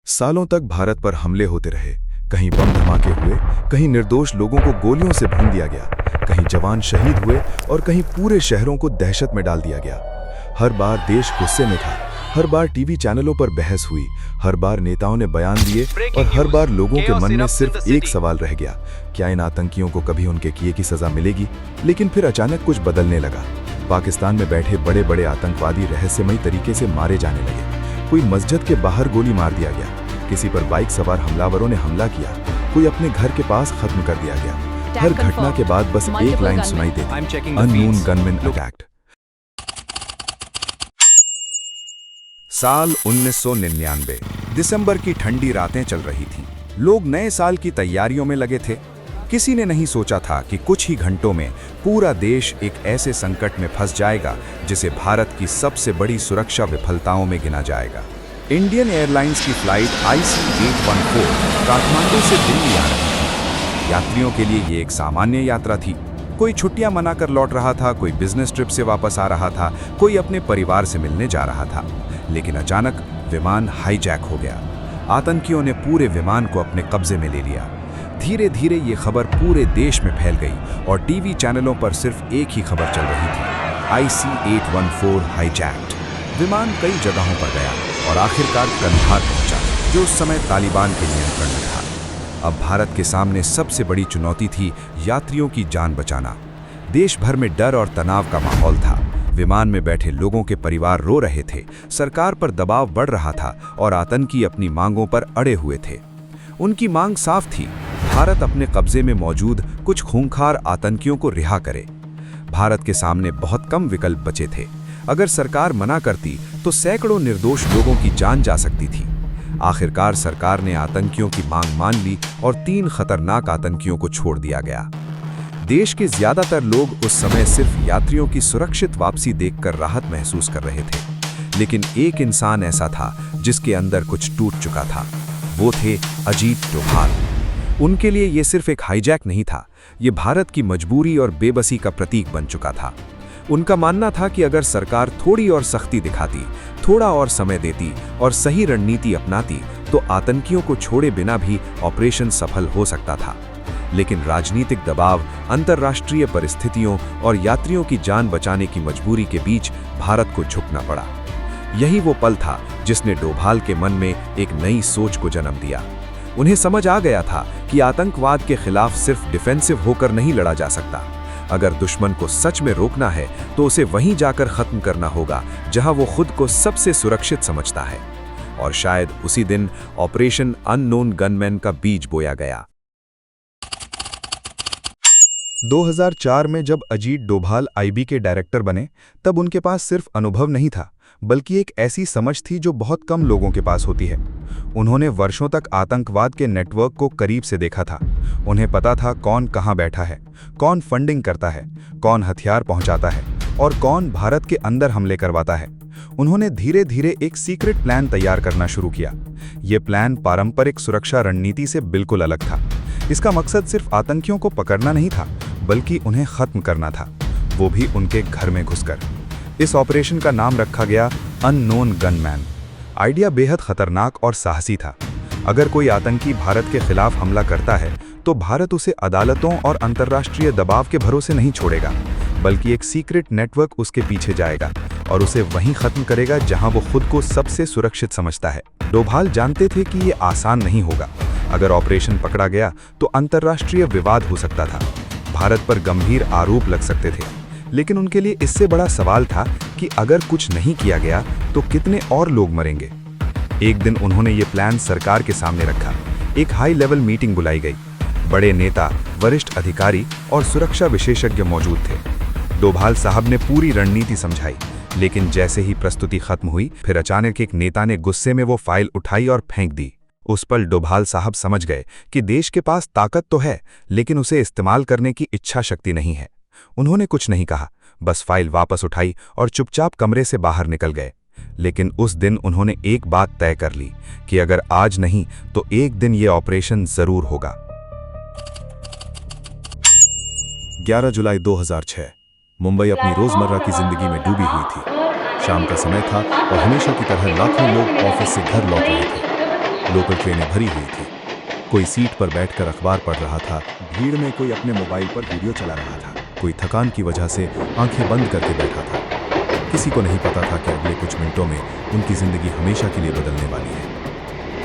सालों तक भारत पर हमले होते रहे। कहीं बम धमाके हुए, कहीं निर्दोष लोगों को गोलियों से भून दिया गया, कहीं जवान शहीद हुए और कहीं पूरे शहरों को दहशत में डाल दिया गया। हर बार देश गुस्से में था, हर बार टीवी चैनलों पर बहस हुई, हर बार नेताओं ने बयान दिए और हर बार लोगों के मन में सिर्फ एक सवाल रह गया, क्या इन आतंकियों को कभी उनके किए की सजा मिलेगी। लेकिन फिर अचानक कुछ बदलने लगा। पाकिस्तान में बैठे बड़े बड़े आतंकवादी रहस्यमयी तरीके से मारे जाने लगे। कोई मस्जिद के बाहर गोली मार दिया गया, किसी पर बाइक सवार हमलावरों ने हमला किया, कोई अपने घर के पास खत्म कर दिया गया। हर घटना के बाद बस एक लाइन सुनाई देती, अननोन गनमैन अटैक्ड। साल 1999, दिसंबर की ठंडी रातें चल रही थीं। लोग नए साल की तैयारियों में लगे थे। किसी ने नहीं सोचा था कि कुछ ही घंटों में पूरा देश एक ऐसे संकट में फंस जाएगा जिसे भारत की सबसे बड़ी सुरक्षा विफलताओं में गिना जाएगा। इंडियन एयरलाइंस की फ्लाइट IC-814 काठमांडू से दिल्ली आ रही थी। यात्रियों के लिए ये एक सामान्य यात्रा थी। कोई छुट्टियां मनाकर लौट रहा था, कोई बिजनेस ट्रिप से वापस आ रहा था, कोई अपने परिवार से मिलने जा रहा था। लेकिन अचानक विमान हाईजैक हो गया। आतंकियों ने पूरे विमान को अपने कब्जे में ले लिया। धीरे धीरे ये खबर पूरे देश में फैल गई और टीवी चैनलों पर सिर्फ एक ही खबर चल रही थी, IC-814 हाईजैक्ड। विमान कई जगहों पर गया और आखिरकार कंधार पहुंचा, जो उस समय तालिबान के नियंत्रण में था। अब भारत के सामने सबसे बड़ी चुनौती थी यात्रियों की जान बचाना। देश भर में डर और तनाव का माहौल था। विमान में बैठे लोगों के परिवार रो रहे थे, सरकार पर दबाव बढ़ रहा था और आतंकी अपनी मांगों पर अड़े हुए थे। उनकी मांग साफ थी, भारत अपने कब्जे में मौजूद कुछ खूंखार आतंकियों को रिहा करे। भारत के सामने बहुत कम विकल्प बचे थे। अगर सरकार मना करती तो सैकड़ों निर्दोष लोगों की जान जा सकती थी। आखिरकार सरकार ने आतंकियों की मांग मान ली और 3 खतरनाक आतंकियों को छोड़ दिया गया। देश के ज्यादातर लोग उस समय सिर्फ यात्रियों की सुरक्षित वापसी देखकर राहत महसूस कर रहे थे। लेकिन एक इंसान ऐसा था जिसके अंदर कुछ टूट चुका था। वो थे अजीत डोभाल। उनके लिए ये सिर्फ एक हाईजैक नहीं था, ये भारत की मजबूरी और बेबसी का प्रतीक बन चुका था। उनका मानना था कि अगर सरकार थोड़ी और सख्ती दिखाती, थोड़ा और समय देती और सही रणनीति अपनाती तो आतंकियों को छोड़े बिना भी ऑपरेशन सफल हो सकता था। लेकिन राजनीतिक दबाव, अंतर्राष्ट्रीय परिस्थितियों और यात्रियों की जान बचाने की मजबूरी के बीच भारत को झुकना पड़ा। यही वो पल था जिसने डोभाल के मन में एक नई सोच को जन्म दिया। उन्हें समझ आ गया था कि आतंकवाद के खिलाफ सिर्फ डिफेंसिव होकर नहीं लड़ा जा सकता। अगर दुश्मन को सच में रोकना है तो उसे वहीं जाकर खत्म करना होगा जहां वो खुद को सबसे सुरक्षित समझता है। और शायद उसी दिन ऑपरेशन अननोन गनमैन का बीज बोया गया। 2004 में जब अजीत डोभाल IB के डायरेक्टर बने, तब उनके पास सिर्फ अनुभव नहीं था, बल्कि एक ऐसी समझ थी जो बहुत कम लोगों के पास होती है। उन्होंने वर्षों तक आतंकवाद के नेटवर्क को करीब से देखा था। उन्हें पता था कौन कहां बैठा है, कौन फंडिंग करता है, कौन हथियार पहुंचाता है और कौन भारत के अंदर हमले करवाता है। उन्होंने धीरे धीरे एक सीक्रेट प्लान तैयार करना शुरू किया। ये प्लान पारंपरिक सुरक्षा रणनीति से बिल्कुल अलग था। इसका मकसद सिर्फ आतंकियों को पकड़ना नहीं था, बल्कि उन्हें खत्म करना था, वो भी उनके घर में घुसकर। इस ऑपरेशन का नाम रखा गया अननोन गनमैन। आइडिया बेहद खतरनाक और साहसी था। अगर कोई आतंकी भारत के खिलाफ हमला करता है तो भारत उसे अदालतों और अंतर्राष्ट्रीय दबाव के भरोसे नहीं छोड़ेगा, बल्कि एक सीक्रेट नेटवर्क उसके पीछे जाएगा और उसे वहीं खत्म करेगा जहां वो खुद को सबसे सुरक्षित समझता है। डोभाल जानते थे कि ये आसान नहीं होगा। अगर ऑपरेशन पकड़ा गया तो अंतर्राष्ट्रीय विवाद हो सकता था, भारत पर गंभीर आरोप लग सकते थे। लेकिन उनके लिए इससे बड़ा सवाल था कि अगर कुछ नहीं किया गया तो कितने और लोग मरेंगे। एक दिन उन्होंने ये प्लान सरकार के सामने रखा। एक हाई लेवल मीटिंग बुलाई गई। बड़े नेता, वरिष्ठ अधिकारी और सुरक्षा विशेषज्ञ मौजूद थे। डोभाल साहब ने पूरी रणनीति समझाई, लेकिन जैसे ही प्रस्तुति खत्म हुई, फिर अचानक एक नेता ने गुस्से में वो फाइल उठाई और फेंक दी। उस पल डोभाल साहब समझ गए कि देश के पास ताकत तो है, लेकिन उसे इस्तेमाल करने की इच्छा शक्ति नहीं है। उन्होंने कुछ नहीं कहा, बस फाइल वापस उठाई और चुपचाप कमरे से बाहर निकल गए। लेकिन उस दिन उन्होंने एक बात तय कर ली कि अगर आज नहीं तो एक दिन ये ऑपरेशन जरूर होगा। 11 जुलाई 2006, मुंबई अपनी रोजमर्रा की जिंदगी में डूबी हुई थी। शाम का समय था और हमेशा की तरह लाखों लोग ऑफिस से घर लौट रहे थे। लोकल ट्रेनें भरी हुई थी। कोई सीट पर बैठकर अखबार पढ़ रहा था, भीड़ में कोई अपने मोबाइल पर वीडियो चला रहा था, कोई थकान की वजह से आंखें बंद करके बैठा था। किसी को नहीं पता था कि अगले कुछ मिनटों में उनकी जिंदगी हमेशा के लिए बदलने वाली है।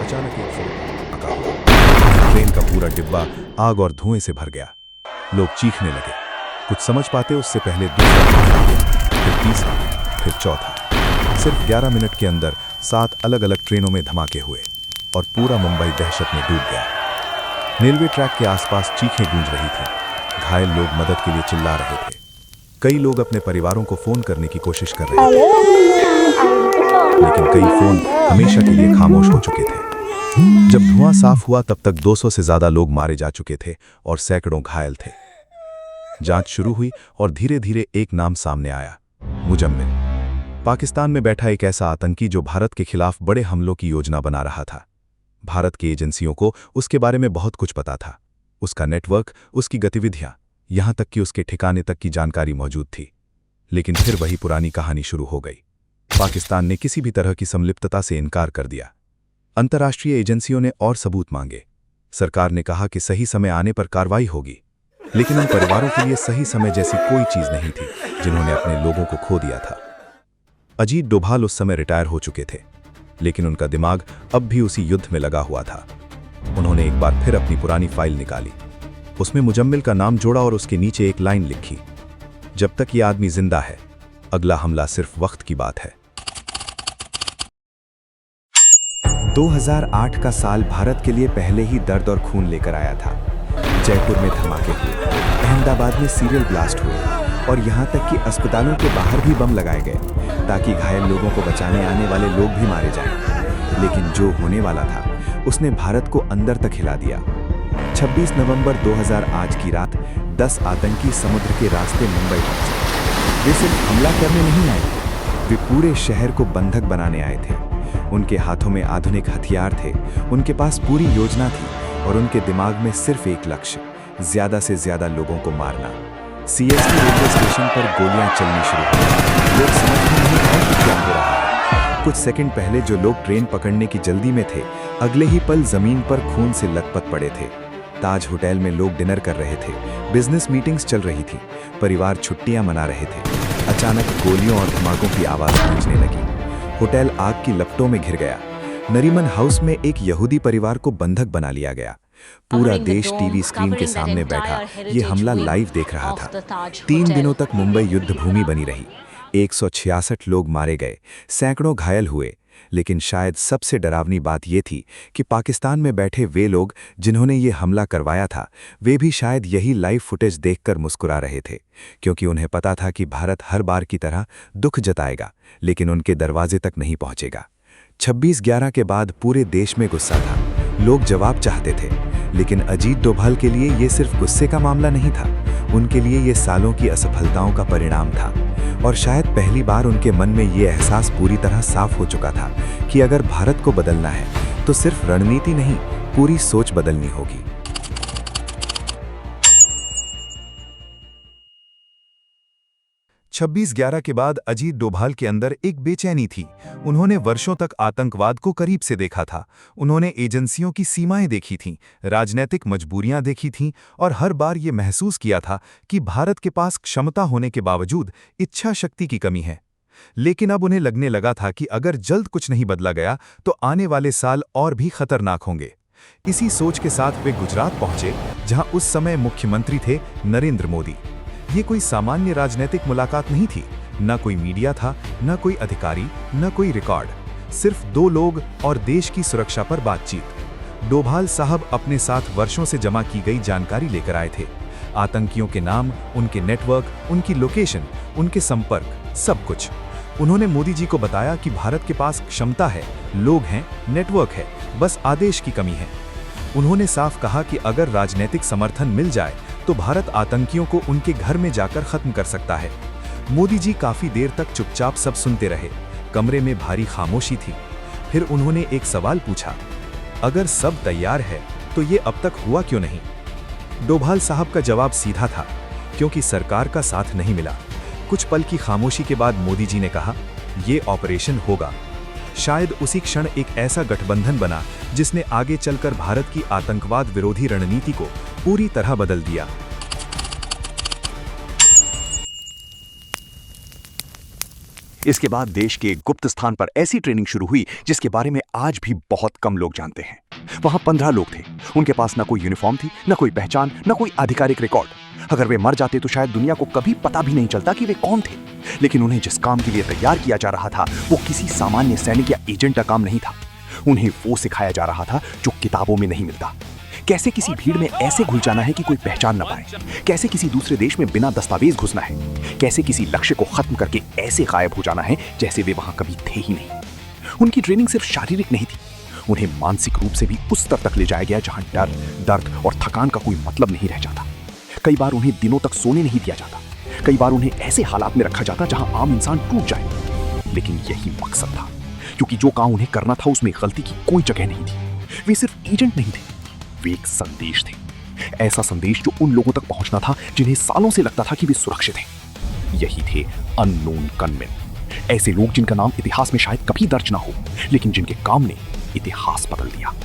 अचानक एक फौरन हुआ। ट्रेन का पूरा डिब्बा आग और धुएं से भर गया। लोग चीखने लगे। कुछ समझ पाते उससे पहले दूसरा, फिर तीसरा, फिर चौथा। सिर्फ 11 मिनट के अंदर 7 अलग-अलग ट्रेनों में धमाके हुए और पूरा मुंबई दहशत में डूब गया। रेलवे ट्रैक के आसपास चीखें गूंज रही थीं। घायल लोग मदद के लिए चिल्ला रहे थे। कई लोग अपने परिवारों को फोन करने की कोशिश कर रहे थे, लेकिन कई फोन हमेशा के लिए खामोश हो चुके थे। जब धुआं साफ हुआ तब तक 200 से ज्यादा लोग मारे जा चुके थे और सैकड़ों घायल थे। जांच शुरू हुई और धीरे धीरे एक नाम सामने आया, मुजम्मिल। पाकिस्तान में बैठा एक ऐसा आतंकी जो भारत के खिलाफ बड़े हमलों की योजना बना रहा था। भारत की एजेंसियों को उसके बारे में बहुत कुछ पता था। उसका नेटवर्क, उसकी गतिविधियां, यहां तक कि उसके ठिकाने तक की जानकारी मौजूद थी। लेकिन फिर वही पुरानी कहानी शुरू हो गई। पाकिस्तान ने किसी भी तरह की संलिप्तता से इनकार कर दिया। अंतर्राष्ट्रीय एजेंसियों ने और सबूत मांगे। सरकार ने कहा कि सही समय आने पर कार्रवाई होगी, लेकिन उन परिवारों के लिए सही समय जैसी कोई चीज नहीं थी जिन्होंने अपने लोगों को खो दिया था। अजीत डोभाल उस समय रिटायर हो चुके थे, लेकिन उनका दिमाग अब भी उसी युद्ध में लगा हुआ था। उन्होंने एक बार फिर अपनी पुरानी फाइल निकाली, उसमें मुजम्मिल का नाम जोड़ा और उसके नीचे एक लाइन लिखी, जब तक ये आदमी जिंदा है, अगला हमला सिर्फ वक्त की बात है। 2008 का साल भारत के लिए पहले ही दर्द और खून लेकर आया था। जयपुर में धमाके हुए, अहमदाबाद में सीरियल ब्लास्ट हुए और यहाँ तक कि अस्पतालों के बाहर भी बम लगाए गए ताकि घायल लोगों को बचाने आने वाले लोग भी मारे जाएं। लेकिन जो होने वाला था उसने भारत को अंदर तक हिला दिया। 26 नवंबर 2008 की रात 10 आतंकी समुद्र के रास्ते मुंबई पहुंचे। वे सिर्फ हमला करने नहीं आए, वे पूरे शहर को बंधक बनाने आए थे। उनके हाथों में आधुनिक हथियार थे, उनके पास पूरी योजना थी और उनके दिमाग में सिर्फ एक लक्ष्य, ज्यादा से ज्यादा लोगों को मारना। सीएसटी रेलवे स्टेशन पर गोलियां चलनी शुरू हुई। लोग समझ नहीं पाए कि क्या हो रहा है। कुछ सेकंड पहले जो लोग ट्रेन पकड़ने की जल्दी में थे, अगले ही पल जमीन पर खून से लथपथ पड़े थे। ताज होटल में लोग डिनर कर रहे थे, बिजनेस मीटिंग्स चल रही थी, परिवार छुट्टियां मना रहे थे। अचानक गोलियों और धमाकों की आवाज गूंजने लगी। होटल आग की लपटों में घिर गया। नरीमन हाउस में एक यहूदी परिवार को बंधक बना लिया गया। पूरा देश टीवी स्क्रीन के सामने बैठा ये हमला लाइव देख रहा था। 3 दिनों तक मुंबई युद्ध भूमि बनी रही। 166 लोग मारे गए, सैकड़ों घायल हुए। लेकिन शायद सबसे डरावनी बात यह थी कि पाकिस्तान में बैठे वे लोग जिन्होंने ये हमला करवाया था, वे भी शायद यही लाइव फुटेज देखकर मुस्कुरा रहे थे, क्योंकि उन्हें पता था कि भारत हर बार की तरह दुख जताएगा, लेकिन उनके दरवाजे तक नहीं पहुंचेगा। 26/11 के बाद पूरे देश में गुस्सा था। लोग जवाब चाहते थे, लेकिन अजीत डोभाल के लिए ये सिर्फ गुस्से का मामला नहीं था, उनके लिए ये सालों की असफलताओं का परिणाम था। और शायद पहली बार उनके मन में ये एहसास पूरी तरह साफ हो चुका था कि अगर भारत को बदलना है तो सिर्फ रणनीति नहीं, पूरी सोच बदलनी होगी। 26/11 के बाद अजीत डोभाल के अंदर एक बेचैनी थी। उन्होंने वर्षों तक आतंकवाद को करीब से देखा था। उन्होंने एजेंसियों की सीमाएं देखी थीं, राजनीतिक मजबूरियां देखी थीं और हर बार ये महसूस किया था कि भारत के पास क्षमता होने के बावजूद इच्छा शक्ति की कमी है। लेकिन अब उन्हें लगने लगा था कि अगर जल्द कुछ नहीं बदला गया तो आने वाले साल और भी खतरनाक होंगे। इसी सोच के साथ वे गुजरात पहुंचे, जहां उस समय मुख्यमंत्री थे नरेंद्र मोदी। ये कोई सामान्य राजनीतिक मुलाकात नहीं थी, न कोई मीडिया था, न कोई अधिकारी, न कोई रिकॉर्ड, सिर्फ 2 लोग और देश की सुरक्षा पर बातचीत। डोभाल साहब अपने साथ वर्षों से जमा की गई जानकारी लेकर आए थे। आतंकियों के नाम, उनके नेटवर्क, उनकी लोकेशन, उनके संपर्क, सब कुछ। उन्होंने मोदी जी को बताया कि भारत के पास क्षमता है, लोग हैं, नेटवर्क है, बस आदेश की कमी है। उन्होंने साफ कहा कि अगर राजनीतिक समर्थन मिल जाए तो भारत आतंकियों को उनके घर में जाकर खत्म कर सकता है। मोदी जी काफी देर तक चुपचाप सब सुनते रहे। कमरे में भारी खामोशी थी। फिर उन्होंने एक सवाल पूछा, अगर सब तैयार है तो ये अब तक हुआ क्यों नहीं? डोभाल साहब का जवाब सीधा था, क्योंकि सरकार का साथ नहीं मिला। कुछ पल की खामोशी के बाद मोदी जी ने कहा, ये ऑपरेशन होगा। शायद उसी क्षण एक ऐसा गठबंधन बना जिसने आगे चलकर भारत की आतंकवाद विरोधी रणनीति को पूरी तरह बदल दिया। इसके बाद देश के एक गुप्त स्थान पर ऐसी ट्रेनिंग शुरू हुई जिसके बारे में आज भी बहुत कम लोग जानते हैं। वहां 15 लोग थे। उनके पास ना कोई यूनिफॉर्म थी, ना कोई पहचान, ना कोई आधिकारिक रिकॉर्ड। अगर वे मर जाते तो शायद दुनिया को कभी पता भी नहीं चलता कि वे कौन थे। लेकिन उन्हें जिस काम के लिए तैयार किया जा रहा था वो किसी सामान्य सैनिक या एजेंट का काम नहीं था। उन्हें वो सिखाया जा रहा था जो किताबों में नहीं मिलता। कैसे किसी भीड़ में ऐसे घुल जाना है कि कोई पहचान न पाए, कैसे किसी दूसरे देश में बिना दस्तावेज घुसना है, कैसे किसी लक्ष्य को खत्म करके ऐसे गायब हो जाना है जैसे वे वहां कभी थे ही नहीं। उनकी ट्रेनिंग सिर्फ शारीरिक नहीं थी, उन्हें मानसिक रूप से भी उस स्तर तक ले जाया गया जहां डर, दर्द और थकान का कोई मतलब नहीं रह जाता। कई बार उन्हें दिनों तक सोने नहीं दिया जाता, कई बार उन्हें ऐसे हालात में रखा जाता जहां आम इंसान टूट जाए। लेकिन यही मकसद था, क्योंकि जो काम उन्हें करना था उसमें गलती की कोई जगह नहीं थी। वे सिर्फ एजेंट नहीं थे, वे एक संदेश थे। ऐसा संदेश जो उन लोगों तक पहुंचना था जिन्हें सालों से लगता था कि वे सुरक्षित हैं। यही थे अननोन गनमैन। ऐसे लोग जिनका नाम इतिहास में शायद कभी दर्ज ना हो, लेकिन जिनके काम ने इतिहास बदल दिया। –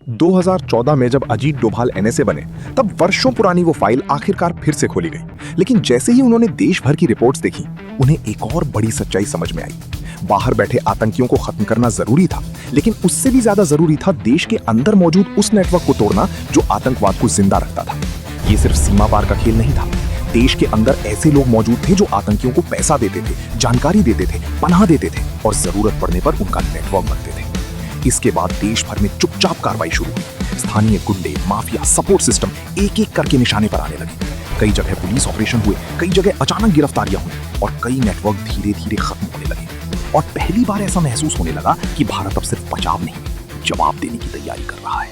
2014 में जब अजीत डोभाल एनएसए बने तब वर्षों पुरानी वो फाइल आखिरकार फिर से खोली गई। लेकिन जैसे ही उन्होंने देश भर की रिपोर्ट्स देखी, उन्हें एक और बड़ी सच्चाई समझ में आई। बाहर बैठे आतंकियों को खत्म करना जरूरी था, लेकिन उससे भी ज्यादा जरूरी था देश के अंदर मौजूद उस नेटवर्क को तोड़ना जो आतंकवाद को जिंदा रखता था। ये सिर्फ सीमा पार का खेल नहीं था। देश के अंदर ऐसे लोग मौजूद थे जो आतंकियों को पैसा देते थे, जानकारी देते थे, पनाह देते थे और जरूरत पड़ने पर उनका नेटवर्क बनते थे। इसके बाद देश भर में चुपचाप कार्रवाई शुरू हुई। स्थानीय गुंडे, माफिया, सपोर्ट सिस्टम एक एक करके निशाने पर आने लगे। कई जगह पुलिस ऑपरेशन हुए, कई जगह अचानक गिरफ्तारियां हुई और कई नेटवर्क धीरे धीरे खत्म होने लगे। और पहली बार ऐसा महसूस होने लगा कि भारत अब सिर्फ बचाव नहीं, जवाब देने की तैयारी कर रहा है।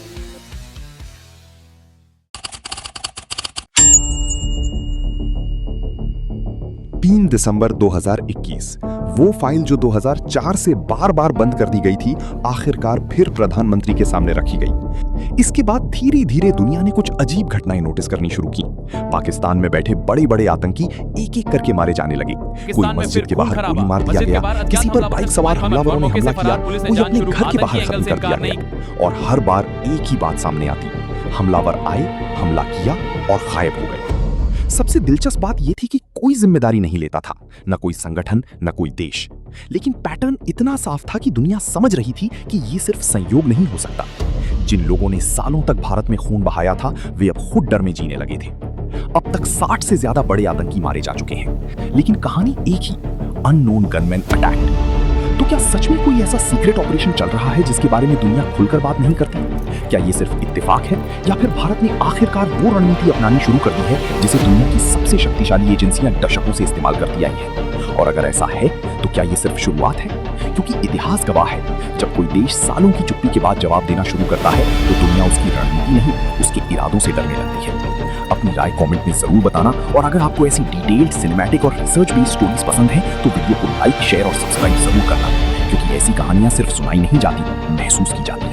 तीन दिसंबर 2021, वो फाइल जो 2004 से बार बार बंद कर दी गई थी, आखिरकार फिर प्रधानमंत्री के सामने रखी गई। इसके बाद धीरे धीरे दुनिया ने कुछ अजीब घटनाएं नोटिस करनी शुरू की। पाकिस्तान में बैठे बड़े बड़े आतंकी एक एक करके मारे जाने लगे। कोई मस्जिद के बाहर गोली मार दिया गया, किसी पर बाइक सवार हमलावरों ने हमला किया, कोई अपने घर के बाहर खत्म कर दिया गया। और हर बार एक ही बात सामने आती, हमलावर आए, हमला किया और गायब हो गए। सबसे दिलचस्प बात यह थी कि कोई जिम्मेदारी नहीं लेता था, न कोई संगठन, न कोई देश। लेकिन पैटर्न इतना साफ था कि दुनिया समझ रही थी कि ये सिर्फ संयोग नहीं हो सकता। जिन लोगों ने सालों तक भारत में खून बहाया था, वे अब खुद डर में जीने लगे थे। अब तक 60 से ज्यादा बड़े आतंकी मारे जा चुके हैं, लेकिन कहानी एक ही, अननोन गनमैन अटैक। तो क्या सच में कोई ऐसा सीक्रेट ऑपरेशन चल रहा है जिसके बारे में दुनिया खुलकर बात नहीं करती? क्या ये सिर्फ इत्तेफाक है या फिर भारत ने आखिरकार वो रणनीति अपनानी शुरू कर दी है जिसे दुनिया की सबसे शक्तिशाली एजेंसियां दशकों से इस्तेमाल करती आई हैं? और अगर ऐसा है तो क्या ये सिर्फ शुरुआत है? क्योंकि इतिहास गवाह है, जब कोई देश सालों की चुप्पी के बाद जवाब देना शुरू करता है तो दुनिया उसकी रणनीति नहीं, उसके इरादों से डरने लगती है। अपनी राय कमेंट में जरूर बताना, और अगर आपको ऐसी डिटेल्ड, सिनेमैटिक और रिसर्च बेस्ड स्टोरीज पसंद है तो वीडियो को लाइक, शेयर और सब्सक्राइब जरूर करना, क्योंकि ऐसी कहानियां सिर्फ सुनाई नहीं जाती, महसूस की जाती है।